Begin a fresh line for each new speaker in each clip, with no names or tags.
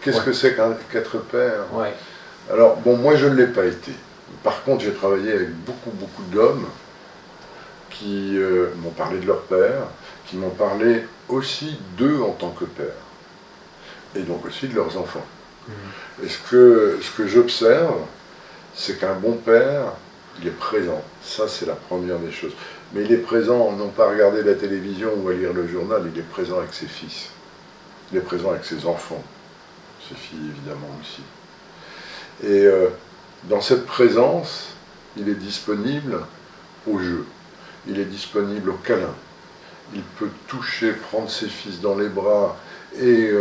Qu'est-ce que c'est qu'être père?
Ouais.
Alors, bon, moi je ne l'ai pas été. Par contre, j'ai travaillé avec beaucoup d'hommes qui m'ont parlé de leur père, qui m'ont parlé aussi d'eux en tant que père, et donc aussi de leurs enfants. Et ce que j'observe, c'est qu'un bon père, il est présent. Ça, c'est la première des choses. Mais il est présent, non pas à regarder la télévision ou à lire le journal, il est présent avec ses fils. Il est présent avec ses enfants. Ses filles, évidemment, aussi. Et dans cette présence, il est disponible au jeu. Il est disponible au câlin. Il peut toucher, prendre ses fils dans les bras et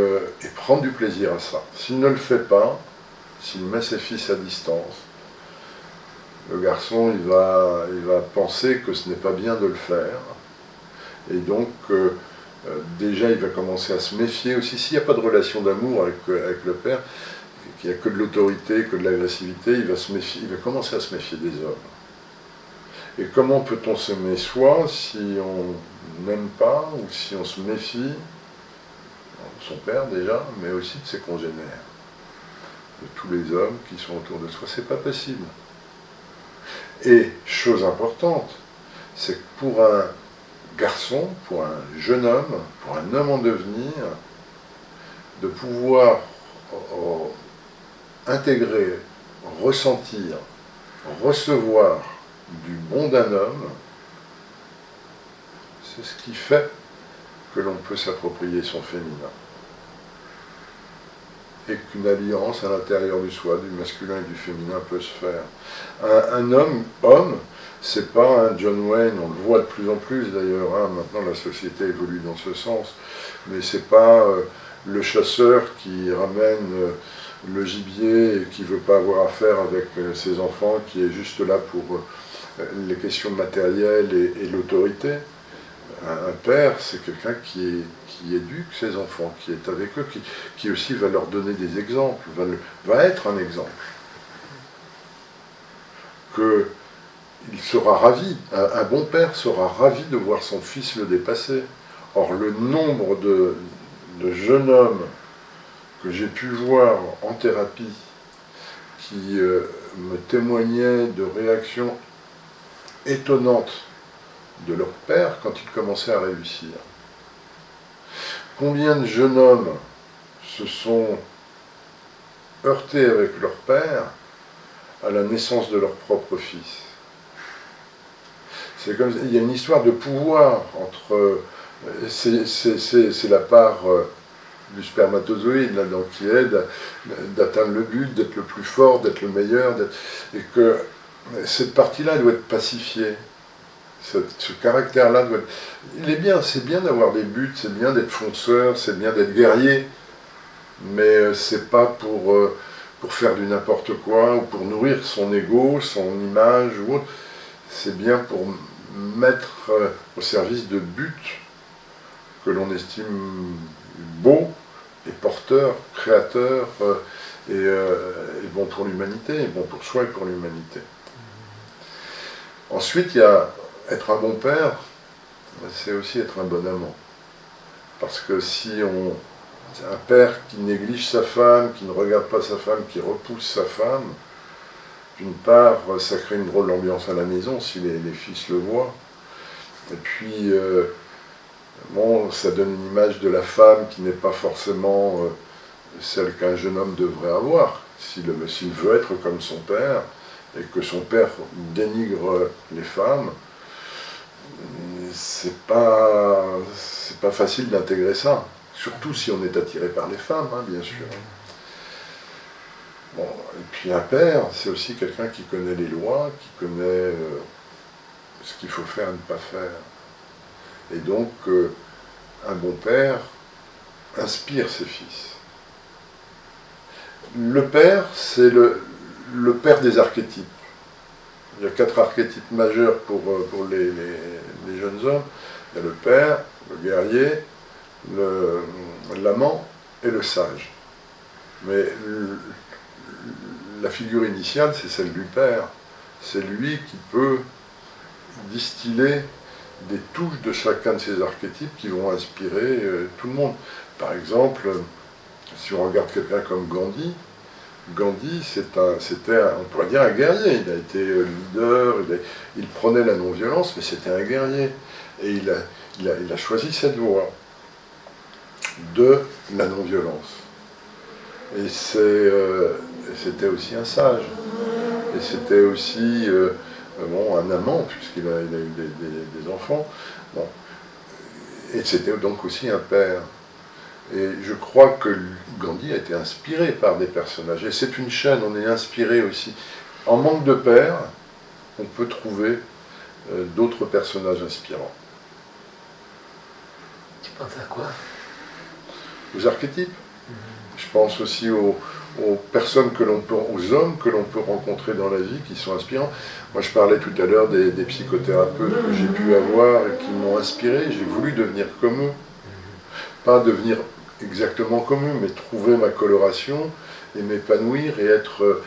prendre du plaisir à ça. S'il ne le fait pas, s'il met ses fils à distance, le garçon, il va penser que ce n'est pas bien de le faire. Et donc, déjà, il va commencer à se méfier aussi. S'il n'y a pas de relation d'amour avec le père, qu'il n'y a que de l'autorité, que de l'agressivité, il va commencer à se méfier des hommes. Et comment peut-on s'aimer soi si on n'aime pas ou si on se méfie de son père déjà, mais aussi de ses congénères, de tous les hommes qui sont autour de soi? C'est pas possible. Et chose importante, c'est que pour un garçon, pour un jeune homme, pour un homme en devenir, de pouvoir intégrer, ressentir, recevoir du bon d'un homme, c'est ce qui fait que l'on peut s'approprier son féminin. Et qu'une alliance à l'intérieur du soi, du masculin et du féminin peut se faire. Un homme, c'est pas un John Wayne, on le voit de plus en plus d'ailleurs, hein, maintenant la société évolue dans ce sens, mais c'est pas le chasseur qui ramène le gibier et qui veut pas avoir affaire avec ses enfants, qui est juste là pour les questions matérielles et l'autorité. Un père, c'est quelqu'un qui éduque ses enfants, qui est avec eux, qui aussi va leur donner des exemples, va être un exemple. Il sera ravi, un bon père sera ravi de voir son fils le dépasser. Or, le nombre de jeunes hommes que j'ai pu voir en thérapie qui me témoignaient de réactions étonnantes de leur père quand ils commençaient à réussir. Combien de jeunes hommes se sont heurtés avec leur père à la naissance de leur propre fils? C'est comme il y a une histoire de pouvoir entre c'est la part du spermatozoïde là-dedans qui aide d'atteindre le but, d'être le plus fort, d'être le meilleur, et que cette partie-là doit être pacifiée. Ce caractère-là doit être... Il est bien, c'est bien d'avoir des buts, c'est bien d'être fonceur, c'est bien d'être guerrier, mais c'est pas pour faire du n'importe quoi ou pour nourrir son ego, son image ou autre. C'est bien pour mettre au service de buts que l'on estime beaux et porteurs, créateurs et bon pour l'humanité, et bon pour soi et pour l'humanité. Ensuite, il y a être un bon père, c'est aussi être un bon amant. Parce que si un père qui néglige sa femme, qui ne regarde pas sa femme, qui repousse sa femme, d'une part, ça crée une drôle d'ambiance à la maison si les fils le voient. Et puis, bon, ça donne une image de la femme qui n'est pas forcément celle qu'un jeune homme devrait avoir, s'il veut être comme son père, et que son père dénigre les femmes. C'est pas facile d'intégrer ça, surtout si on est attiré par les femmes, hein, bien sûr. Bon, et puis un père, c'est aussi quelqu'un qui connaît les lois, qui connaît ce qu'il faut faire et ne pas faire. Et donc, un bon père inspire ses fils. Le père, c'est le père des archétypes. Il y a 4 archétypes majeurs pour les jeunes hommes. Il y a le père, le guerrier, l'amant et le sage. Mais la figure initiale, c'est celle du père. C'est lui qui peut distiller des touches de chacun de ces archétypes qui vont inspirer tout le monde. Par exemple, Si on regarde quelqu'un comme Gandhi, c'était, on pourrait dire, un guerrier. Il a été leader, il prenait la non-violence, mais c'était un guerrier. Et il a choisi cette voie de la non-violence. Et c'était aussi un sage. Et c'était aussi un amant, puisqu'il a eu des enfants. Bon. Et c'était donc aussi un père. Et je crois que Gandhi a été inspiré par des personnages. Et c'est une chaîne, on est inspiré aussi. En manque de père, on peut trouver d'autres personnages inspirants.
Tu penses à quoi?
Aux archétypes. Je pense aussi aux personnes aux hommes que l'on peut rencontrer dans la vie qui sont inspirants. Moi, je parlais tout à l'heure des psychothérapeutes que j'ai pu avoir et qui m'ont inspiré. J'ai voulu devenir comme eux. Pas devenir exactement comme eux, mais trouver ma coloration et m'épanouir et être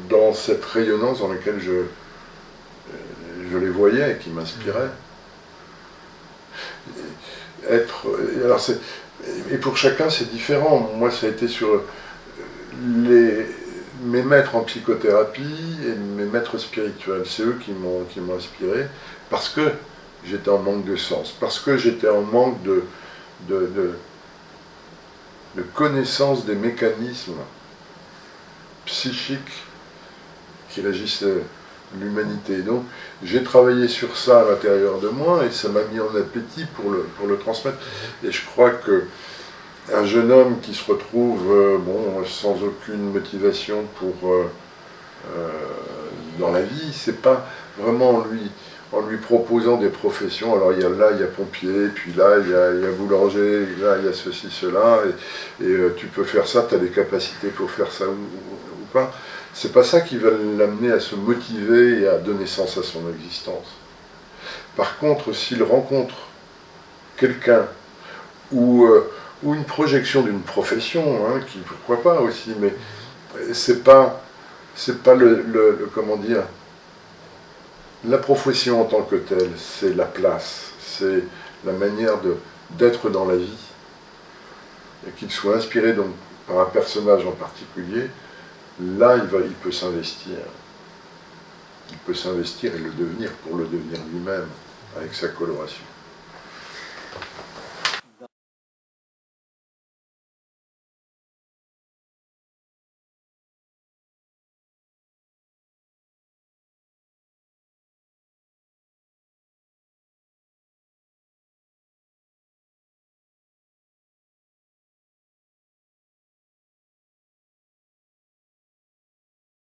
dans cette rayonnance dans laquelle je les voyais et qui m'inspiraient. Et pour chacun c'est différent. Moi ça a été sur mes maîtres en psychothérapie et mes maîtres spirituels. C'est eux qui m'ont inspiré parce que j'étais en manque de sens, parce que j'étais en manque de connaissance des mécanismes psychiques qui régissent l'humanité. Donc j'ai travaillé sur ça à l'intérieur de moi et ça m'a mis en appétit pour le transmettre. Et je crois que un jeune homme qui se retrouve sans aucune motivation dans la vie, c'est pas vraiment en lui proposant des professions. Alors il y a pompier, puis là il y a boulanger, là il y a ceci, cela, et tu peux faire ça, tu as des capacités pour faire ça ou pas. C'est pas ça qui va l'amener à se motiver et à donner sens à son existence. Par contre, s'il rencontre quelqu'un ou une projection d'une profession, qui pourquoi pas aussi, mais c'est pas comment dire, la profession en tant que telle, c'est la place, c'est la manière d'être dans la vie, et qu'il soit inspiré donc par un personnage en particulier. Là, il peut s'investir. Il peut s'investir et le devenir pour le devenir lui-même, avec sa coloration.